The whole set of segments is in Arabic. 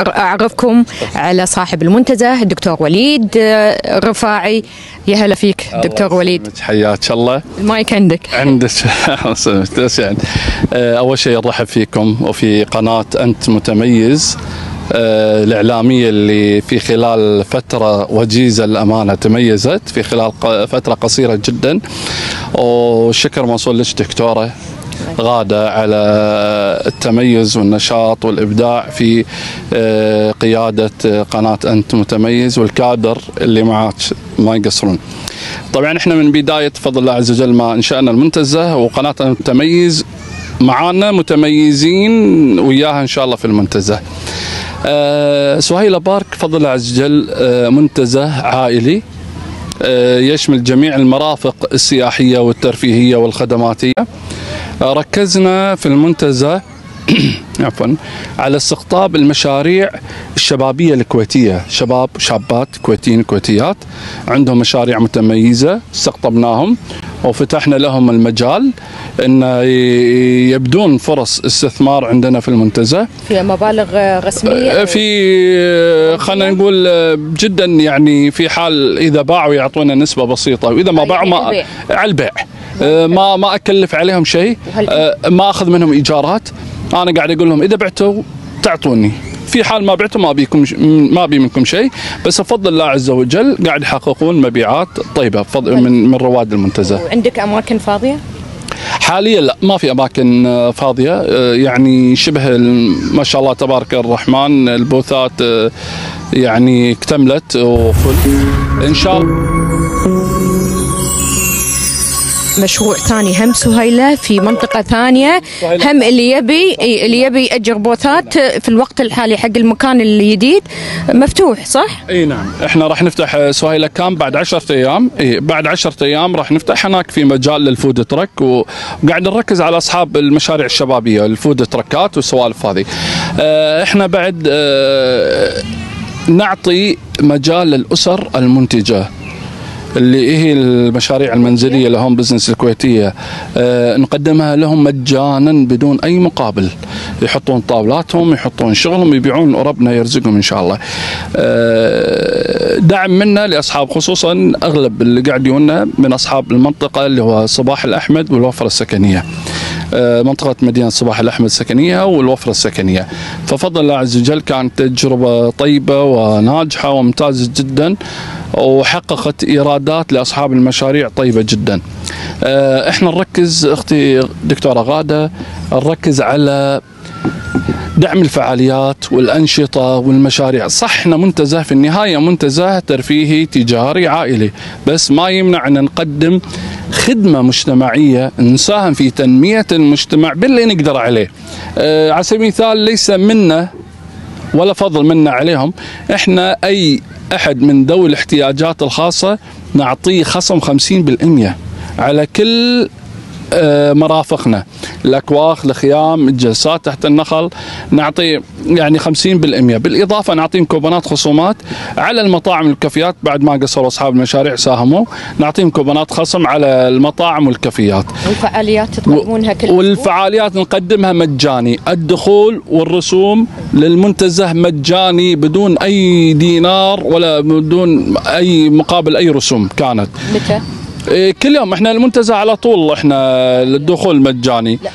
أعرفكم على صاحب المنتزه الدكتور وليد رفاعي. يا هلا فيك دكتور وليد. حياك الله. المايك عندك. يعني أول شيء نرحب فيكم وفي قناة أنت متميز الإعلامية اللي في خلال فترة وجيزة للأمانة تميزت في خلال فترة قصيرة جدا، والشكر موصول لك دكتورة غادة على التميز والنشاط والإبداع في قيادة قناة أنت متميز، والكادر اللي معك ما يقصرون. طبعا احنا من بداية بفضل الله عز وجل ما انشأنا المنتزه وقناة أنت متميز معانا متميزين وياها ان شاء الله في المنتزه. سهيلة بارك بفضل الله عز وجل منتزه عائلي يشمل جميع المرافق السياحية والترفيهية والخدماتية. ركزنا في المنتزه عفوا على استقطاب المشاريع الشبابية الكويتية، شابات كويتيين كويتيات عندهم مشاريع متميزة استقطبناهم وفتحنا لهم المجال ان يبدون فرص استثمار عندنا في المنتزه في مبالغ رسميه، في خلينا نقول جدا، يعني في حال اذا باعوا يعطونا نسبه بسيطه، واذا ما باعوا ما على البيع ما اكلف عليهم شيء، ما اخذ منهم ايجارات. انا قاعد اقول لهم اذا بعتوا تعطوني، في حال ما بعتوا ما ابي منكم شيء، بس بفضل الله عز وجل قاعد يحققون مبيعات طيبه من رواد المنتزه. وعندك اماكن فاضيه؟ حاليا لا، ما في اماكن فاضيه، يعني شبه ما شاء الله تبارك الرحمن البوثات يعني اكتملت وفل ان شاء الله. مشروع ثاني هم سهيلة في منطقة ثانية، هم اللي يبي يأجر بوثات في الوقت الحالي حق المكان الجديد مفتوح، صح؟ اي نعم، احنا راح نفتح سهيلة كام بعد 10 ايام، بعد 10 ايام راح نفتح هناك في مجال للفود ترك، وقاعد نركز على اصحاب المشاريع الشبابية الفود تركات والسوالف هذه. احنا بعد نعطي مجال للأسر المنتجة اللي هي المشاريع المنزلية لهم بزنس الكويتية، نقدمها لهم مجانا بدون أي مقابل، يحطون طاولاتهم يحطون شغلهم يبيعون وربنا يرزقهم إن شاء الله. دعم منا لأصحاب، خصوصا أغلب اللي قاعد يجونا من أصحاب المنطقة اللي هو صباح الأحمد والوفرة السكنية، منطقة مدينة صباح الأحمد السكنية والوفرة السكنية. ففضل الله عز وجل كانت تجربة طيبة وناجحة وممتازة جدا، وحققت إيرادات لأصحاب المشاريع طيبة جدا. احنا نركز اختي دكتورة غادة، نركز على دعم الفعاليات والأنشطة والمشاريع. صح احنا منتزه في النهاية منتزه ترفيهي تجاري عائلي، بس ما يمنع أن نقدم خدمة مجتمعية نساهم في تنمية المجتمع باللي نقدر عليه. على سبيل المثال ليس منا ولا فضل منا عليهم، احنا أي أحد من ذوي الاحتياجات الخاصة نعطيه خصم 50% على كل مرافقنا، الأكواخ الخيام الجلسات تحت النخل نعطي يعني 50%، بالإضافة نعطيهم كوبونات خصومات على المطاعم والكافيات بعد ما قصروا أصحاب المشاريع ساهموا، نعطيهم كوبونات خصم على المطاعم والكافيات. والفعاليات تقدمونها كل أسبوع؟ والفعاليات نقدمها مجاني، الدخول والرسوم للمنتزه مجاني بدون أي دينار ولا بدون أي مقابل أي رسوم كانت. متى؟ كل يوم احنا المنتزه على طول احنا الدخول مجاني. لا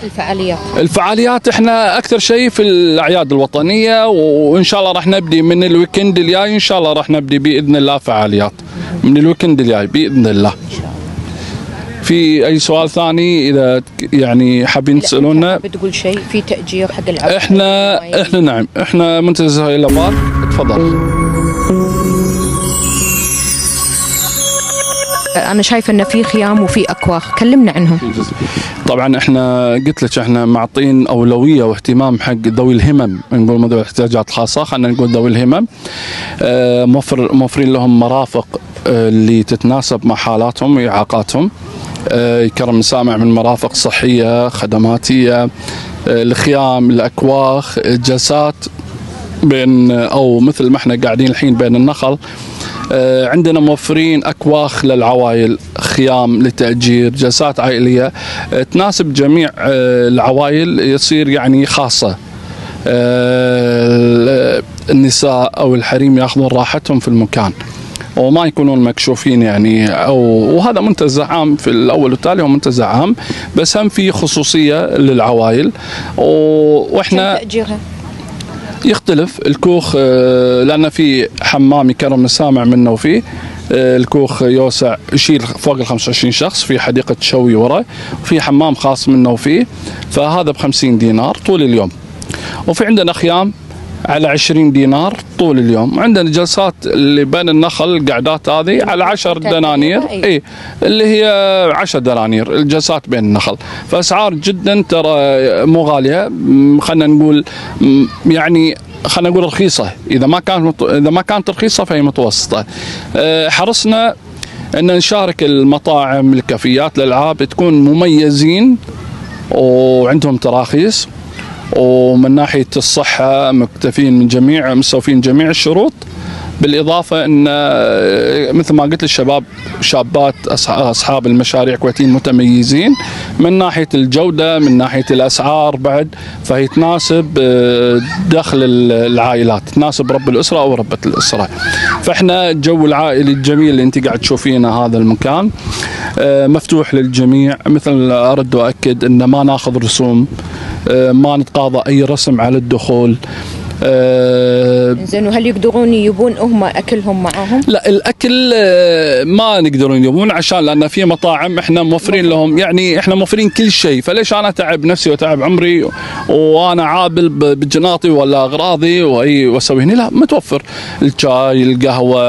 الفعاليات احنا اكثر شيء في الاعياد الوطنيه، وان شاء الله راح نبدي من الويكند الجاي، ان شاء الله راح نبدي باذن الله فعاليات من الويكند الجاي باذن الله. في اي سؤال ثاني اذا يعني حابين تسالونا؟ بتقول شيء في تاجير حق العرض؟ احنا نعم، احنا منتزه سهيلة بارك. تفضل. أنا شايفة إن في خيام وفي أكواخ، كلمنا عنهم. طبعا احنا قلت لك احنا معطين أولوية واهتمام حق ذوي الهمم، نقول ذوي الاحتياجات الخاصة، خلينا نقول ذوي الهمم، موفرين لهم مرافق اللي تتناسب مع حالاتهم وإعاقاتهم، يكرم مسامع من مرافق صحية خدماتية، الخيام الأكواخ الجلسات بين أو مثل ما احنا قاعدين الحين بين النخل. عندنا موفرين أكواخ للعوائل، خيام للتأجير، جلسات عائلية تناسب جميع العوائل، يصير يعني خاصة. النساء أو الحريم يأخذون راحتهم في المكان وما يكونون مكشوفين يعني، وهذا منتزه عام في الأول والتالي، هو منتزه عام بس هم في خصوصية للعوائل. وإحنا تأجيرها يختلف الكوخ لأن في حمام يكرم السامع منه، وفيه الكوخ يوسع يشيل فوق ال 25 شخص، في حديقة شوي ورا، وفي حمام خاص منه وفيه، فهذا ب50 دينار طول اليوم. وفي عندنا خيام على 20 دينار طول اليوم، وعندنا جلسات اللي بين النخل قعدات هذه على 10 دنانير، اي اللي هي 10 دنانير الجلسات بين النخل. فاسعار جدا ترى مو غاليه، خلينا نقول يعني خلينا نقول رخيصه، اذا ما كانت رخيصه فهي متوسطه. حرصنا ان نشارك المطاعم الكافيات الالعاب تكون مميزين وعندهم تراخيص، ومن ناحية الصحة مكتفين من جميع مستوفين جميع الشروط، بالإضافة أن مثل ما قلت الشباب شابات أصحاب المشاريع كويتيين متميزين من ناحية الجودة من ناحية الأسعار بعد، فهي تناسب دخل العائلات، تناسب رب الأسرة أو ربة الأسرة. فإحنا الجو العائلي الجميل اللي أنت قاعد تشوفينه هذا المكان مفتوح للجميع. مثل أرد وأكد أن ما ناخذ رسوم، ما نتقاضى أي رسم على الدخول. زين، وهل يقدرون يجيبون هم اكلهم معاهم؟ لا، الاكل ما نقدرون يجيبون، عشان لان في مطاعم احنا موفرين لهم، يعني احنا موفرين كل شيء، فليش انا اتعب نفسي واتعب عمري وانا عابل بجناطي ولا اغراضي واسوي هنا؟ لا، متوفر الشاي، القهوه،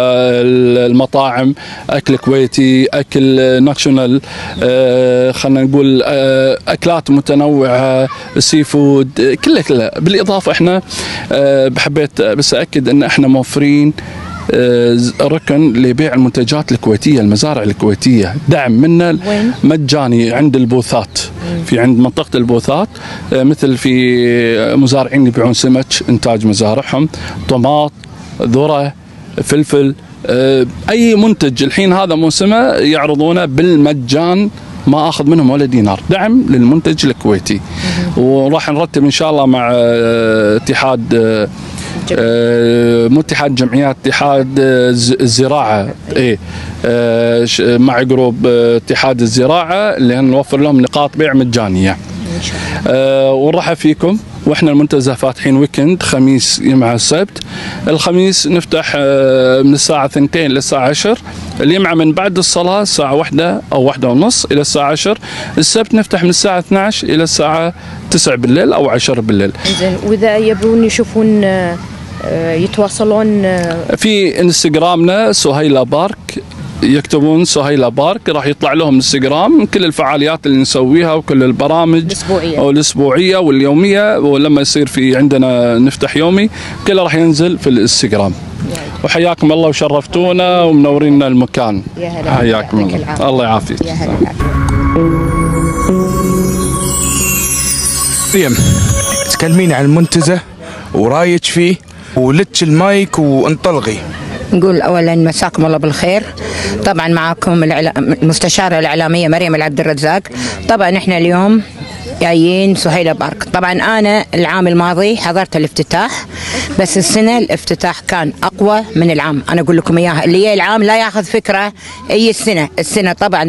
المطاعم، اكل كويتي، اكل ناشونال، خلينا نقول اكلات متنوعه، سي فود، كله. بالاضافه احنا بحبيت بس أكد أن احنا موفرين ركن لبيع المنتجات الكويتية، المزارع الكويتية، دعم منا مجاني عند البوثات، في عند منطقة البوثات، مثل في مزارعين يبيعون سمك إنتاج مزارعهم، طماط، ذرة، فلفل، أي منتج الحين هذا موسمه يعرضونه بالمجان، ما اخذ منهم ولا دينار، دعم للمنتج الكويتي. وراح نرتب ان شاء الله مع اتحاد مو اتحاد جمعيات، اتحاد الزراعه، مع جروب اتحاد الزراعه اللي نوفر لهم نقاط بيع مجانيه. ونرحب فيكم. واحنا المنتزه فاتحين ويكند، خميس مع السبت. الخميس نفتح من الساعه 2 للساعه 10، الجمعه من بعد الصلاه الساعه 1 أو 1:30 الى الساعه 10. السبت نفتح من الساعه 12 الى الساعه 9 بالليل او 10 بالليل. زين، واذا يبون يشوفون يتواصلون في انستغرامنا سهيلة بارك، يكتبون سهيلة بارك راح يطلع لهم انستغرام كل الفعاليات اللي نسويها وكل البرامج الاسبوعيه واليوميه، ولما يصير في عندنا نفتح يومي كله راح ينزل في الانستغرام. وحياكم الله وشرفتونا ومنورينا المكان. حياكم الله. الله يعافيك. مريم، تكلمين عن المنتزه ورايك فيه ولك المايك وانطلقي. نقول اولا مساكم الله بالخير. طبعا معكم المستشاره الاعلاميه مريم العبد الرزاق. طبعا احنا اليوم جايين سهيلة بارك. طبعا انا العام الماضي حضرت الافتتاح، بس السنه الافتتاح كان اقوى من العام. انا اقول لكم اياها، اللي هي العام لا ياخذ فكره. اي السنه طبعا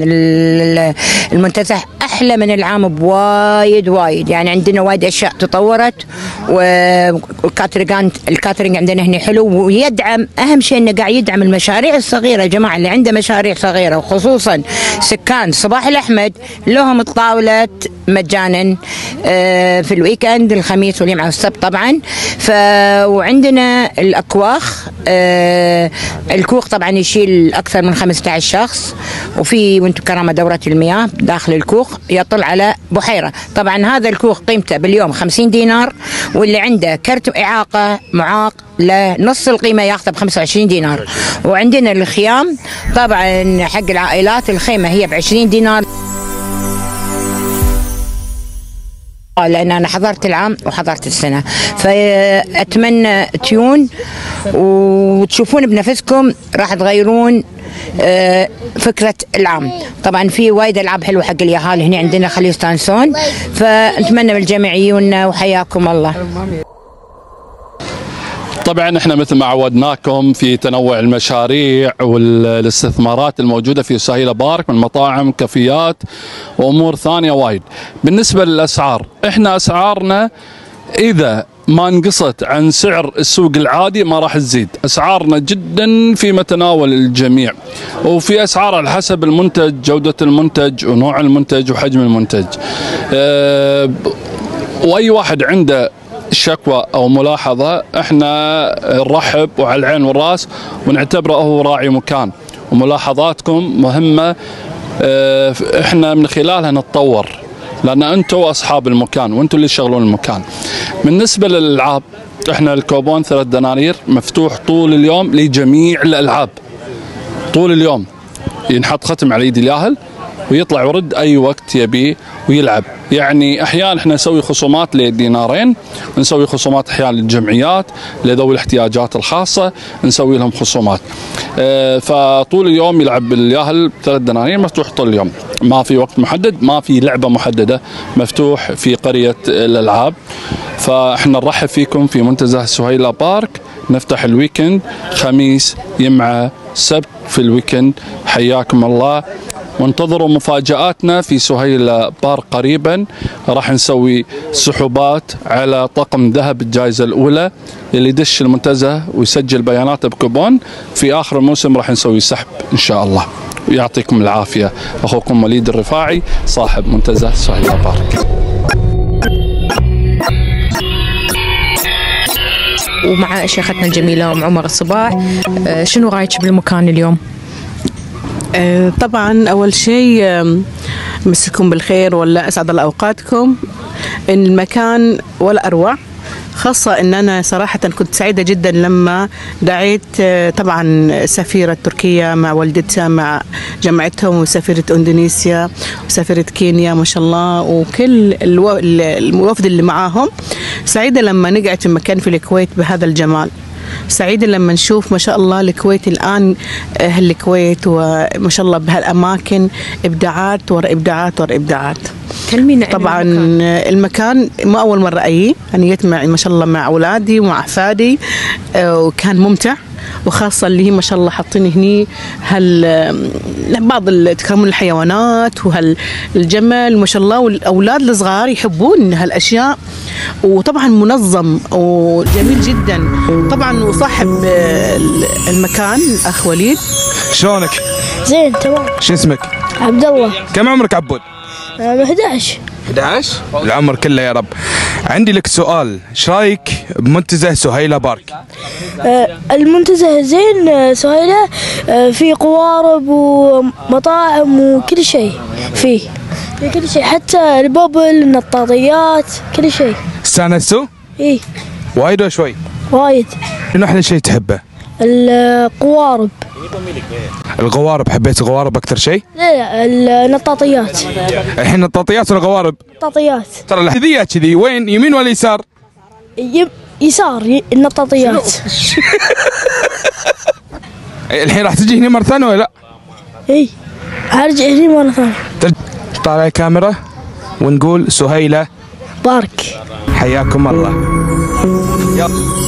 المنتزه احلى من العام بوايد، يعني عندنا وايد اشياء تطورت، والكاترينج عندنا هنا حلو، ويدعم اهم شيء انه قاعد يدعم المشاريع الصغيره. يا جماعه اللي عنده مشاريع صغيره وخصوصا سكان صباح الاحمد لهم الطاوله مجانا في الويكند، الخميس والجمعه والسبت طبعا. وعندنا الاكواخ، الكوخ طبعا يشيل اكثر من 15 شخص، وفي وانتم كرامه دوره المياه داخل الكوخ يطل على بحيره. طبعا هذا الكوخ قيمته باليوم 50 دينار، واللي عنده كرت اعاقه معاق لنص القيمه ياخذه ب 25 دينار. وعندنا الخيام طبعا حق العائلات، الخيمه هي ب 20 دينار، لأن أنا حضرت العام وحضرت السنة. فأتمنى تيون وتشوفون بنفسكم راح تغيرون فكرة العام. طبعا في وايد ألعاب حلوة حق اليهال هنا عندنا، خليه يستانسون. فنتمنى من الجميع يجونا، وحياكم الله. طبعا احنا مثل ما عودناكم في تنوع المشاريع والاستثمارات الموجوده في سهيله بارك من مطاعم، كافيات وامور ثانيه وايد. بالنسبه للاسعار، احنا اسعارنا اذا ما انقصت عن سعر السوق العادي ما راح تزيد، اسعارنا جدا في متناول الجميع، وفي اسعار على حسب المنتج، جوده المنتج ونوع المنتج وحجم المنتج. واي واحد عنده شكوى او ملاحظه احنا نرحب وعلى العين والراس ونعتبره هو راعي مكان، وملاحظاتكم مهمه احنا من خلالها نتطور، لان انتم اصحاب المكان وانتم اللي تشغلون المكان. بالنسبه للالعاب، احنا الكوبون 3 دنانير مفتوح طول اليوم لجميع الالعاب، طول اليوم ينحط ختم على ايد الياهل ويطلع ورد اي وقت يبيه ويلعب. يعني احيانا احنا نسوي خصومات لدينارين، ونسوي خصومات احيانا للجمعيات لذوي الاحتياجات الخاصه نسوي لهم خصومات. فطول اليوم يلعب الياهل 3 دنانير، مفتوح طول اليوم، ما في وقت محدد، ما في لعبه محدده، مفتوح في قريه الالعاب. فاحنا نرحب فيكم في منتزه سهيله بارك، نفتح الويكند خميس يمعه سبت في الويكند. حياكم الله، وانتظروا مفاجآتنا في سهيله بارك قريبا. راح نسوي سحوبات على طقم ذهب الجائزه الاولى، اللي يدش المنتزه ويسجل بياناته بكوبون في اخر الموسم راح نسوي سحب ان شاء الله. ويعطيكم العافيه، اخوكم وليد الرفاعي صاحب منتزه سهيله بارك. ومع شيختنا الجميله ام عمر الصباح، شنو رايك بالمكان اليوم؟ طبعا أول شيء مسكم بالخير ولا أسعد الله أوقاتكم. إن المكان ولا أروع، خاصة إن أنا صراحة كنت سعيدة جدا لما دعيت طبعا سفيرة تركيا مع والدتها مع جماعتهم، وسفيرة إندونيسيا وسفيرة كينيا ما شاء الله، وكل الوفد اللي معاهم. سعيدة لما نقعد في مكان في الكويت بهذا الجمال، سعيدة لما نشوف ما شاء الله الكويت الآن، أهل الكويت وما شاء الله بهالأماكن إبداعات ورا إبداعات ورا إبداعات. طبعا المكان ما أول مرة أجي، أنا جيت ما شاء الله مع أولادي ومع أحفادي، وكان ممتع، وخاصة اللي هي ما شاء الله حاطين هني بعض تكرمون الحيوانات وهالجمل ما شاء الله، والأولاد الصغار يحبون هالأشياء، وطبعا منظم وجميل جدا. طبعا وصاحب المكان الأخ وليد. شلونك؟ زين تمام. شو اسمك؟ عبد الله. كم عمرك عبود؟ أنا 11. 11؟ العمر كله يا رب. عندي لك سؤال، ايش رايك بمنتزه سهيله بارك؟ المنتزه زين، سهيله في قوارب ومطاعم وكل شيء فيه، في كل شيء، حتى البوبل، النطاطيات، كل شيء. استانستوا؟ ايه وايد ولا شوي؟ وايد. شنو احلى شيء تحبه؟ القوارب. القوارب، حبيت القوارب اكثر شيء؟ لا النطاطيات. الحين نطاطيات ولا قوارب؟ نطاطيات. ترى الحذية كذي، وين يمين ولا يسار؟ يسار النطاطيات. الحين راح تجي هنا مرة ثانية ولا لا؟ اي ارجع هنا مرة ثانية. طالع الكاميرا ونقول سهيله بارك. حياكم الله. يلا.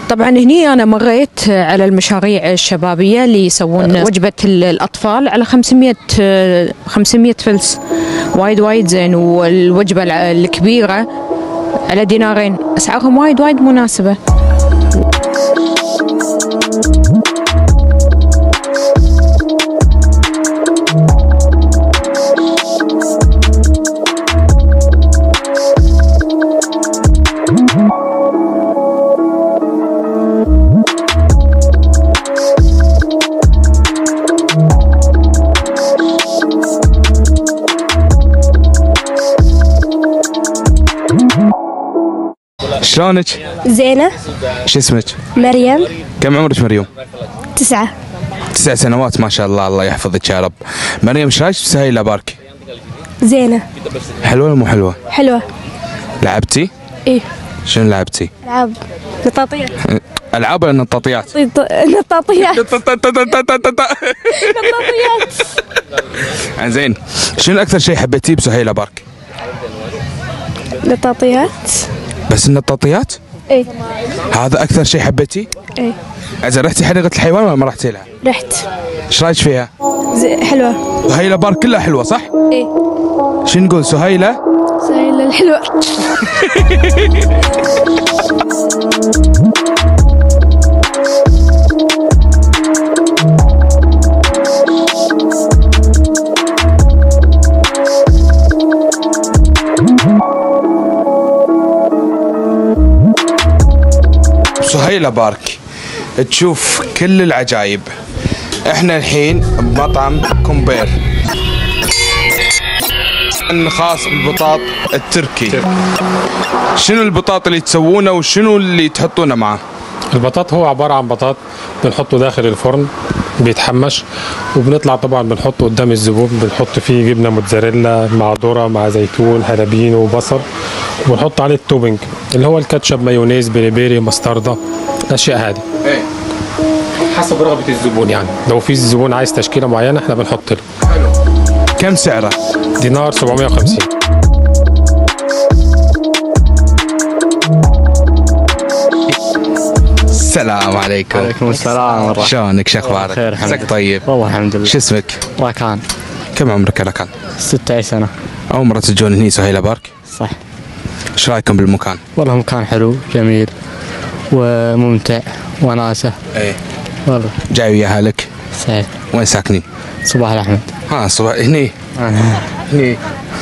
طبعا هني أنا مريت على المشاريع الشبابية اللي يسوون وجبة الأطفال على 500 فلس، وايد زين، والوجبة الكبيرة على دينارين، أسعارهم وايد مناسبة. شلونك؟ زينة. شو اسمك؟ مريم. كم عمرك مريم؟ 9. 9 سنوات ما شاء الله، الله يحفظك يا رب. مريم ايش رايك بسهيله بارك؟ زينة. حلوة ولا مو حلوة؟ حلوة. لعبتي؟ ايه. شنو لعبتي؟ ألعاب نطاطيات. ألعاب ولا نطاطيات؟ نطاطيات. زين، شنو أكثر شيء حبيتيه بسهيله بارك؟ بطاطيات. بس النطاطيات؟ اي. هذا اكثر شيء حبيتي؟ اي. اذا رحتي حديقة الحيوان ولا ما رحتي لها؟ رحت. ايش رايك فيها؟ حلوة. سهيلة بارك كلها حلوة صح؟ اي. شو نقول سهيلة؟ سهيلة الحلوة. سهيلة بارك تشوف كل العجائب. احنا الحين بمطعم كومبير خاص بالبطاط التركي. شنو البطاط اللي تسوونه وشنو اللي تحطونه معه؟ البطاط هو عبارة عن بطاط بنحطه داخل الفرن بيتحمش، وبنطلع طبعا بنحطه قدام الزبون، بنحط فيه جبنة موتزاريلا مع ذرة مع زيتون هالبين وبصل، وبنحط عليه التوبنج اللي هو الكاتشب مايونيز بيري مستردة الأشياء هذه. حسب رغبة الزبون، يعني لو في الزبون عايز تشكيلة معينة احنا بنحط له. كم سعره؟ دينار 750. السلام عليكم. وعليكم السلام ورحمة الله. شلونك؟ شو اخبارك؟ خير الحمد لله. عساك طيب؟ والله الحمد لله. شو اسمك؟ راكان. كم عمرك يا راكان؟ 16 سنة. أول مرة تجون هني سهيلة بارك؟ صح. ايش رايكم بالمكان؟ والله مكان حلو جميل وممتع وناسة. ايه والله. جاي ويا اهلك؟ صحيح. وين ساكنين؟ صباح الأحمد. صباح هني؟ هني.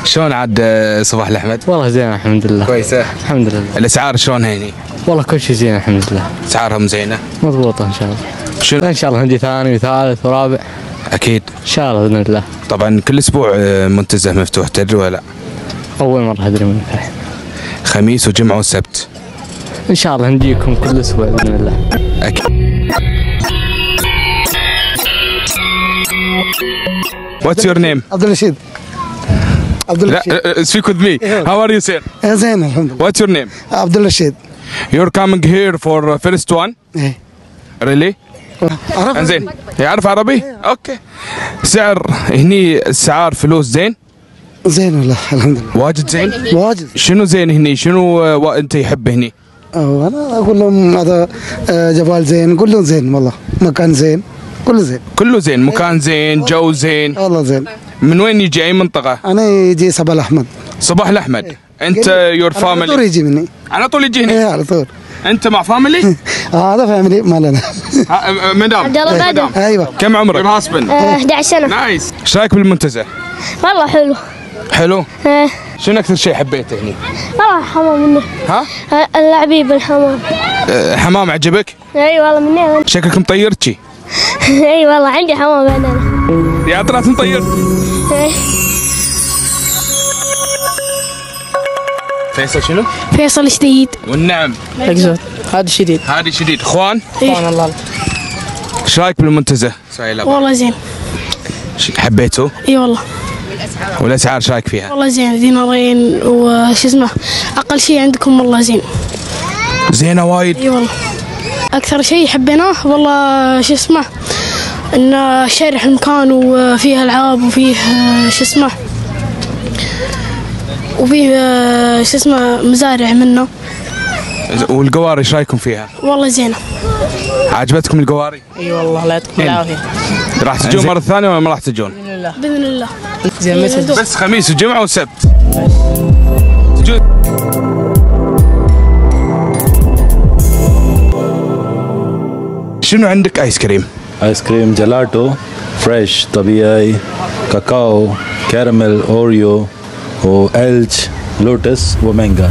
شلون عاد صباح الأحمد؟ والله زين الحمد لله. كويسة؟ الحمد لله. الأسعار شلونها هني؟ والله كل شيء زين الحمد لله. أسعارهم زينة؟ مضبوطة إن شاء الله. شنو؟ إن شاء الله عندي ثاني وثالث ورابع. أكيد. إن شاء الله بإذن الله. طبعا كل أسبوع منتزه مفتوح، تدري ولا لا؟ أول مرة أدري منك الحين. خميس وجمعة وسبت. إن شاء الله نجيكم كل أسبوع بإذن الله. أكيد. What's your name? عبد الرشيد. عبد الرشيد. Speak with me. How are you sir? زين الحمد لله. What's your name? عبد الرشيد. You're coming here for first one? إيه. Really? انزين يعرف عربي؟ اوكي. سعر هني السعار فلوس زين؟ زين والله الحمد لله. واجد زين؟ واجد. شنو زين هني؟ شنو انت يحب هني؟ انا اقول لهم هذا جبال زين، كله زين والله، مكان زين، كله زين. كله زين، مكان زين، جو زين. والله زين. من وين يجي؟ اي منطقة؟ انا يجي صباح الأحمد. صباح الأحمد. انت يور فاميلي؟ على طول يجي مني. على طول يجي هنا؟ ايه على طول. انت مع فاميلي؟ هذا فاميلي مالنا. مدام عبد الله بدر. ايوه. كم عمرك؟ يور هاسبند. 11 سنة. نايس. ايش رايك بالمنتزه؟ والله حلو. حلو؟ شنو اكثر شيء حبيته هني؟ والله حمام مني. ها؟ اللاعبين بالحمام. حمام عجبك؟ اي والله مني. شكلك مطيرتشي. اي والله عندي حمام بعد انا. يا طلعت مطيرت. فيصل شنو؟ فيصل شديد. والنعم. اكزوت. هذا شديد. هذه شديد. اخوان؟ سبحان الله. ايش رايك بالمنتزه؟ والله زين. حبيته؟ اي والله. والاسعار ايش رايك فيها؟ والله زين، دينارين وش اسمه اقل شيء عندكم والله زين. زينه وايد. اي والله. اكثر شيء حبيناه والله شو اسمه انه شارح المكان وفيه العاب وفيه شو اسمه وفيه شو اسمه مزارع منه. والقواري ايش رايكم فيها؟ والله زينه. عجبتكم القواري؟ اي والله الله يعطيكم العافيه. راح تجون مره ثانيه ولا ما راح تجون؟ باذن الله. زين مثل بس خميس وجمعه وسبت. تجون. شنو عندك ايس كريم؟ ايس كريم جلاتو فريش طبيعي، كاكاو، كراميل، اوريو، والج، لوتس ومانجا.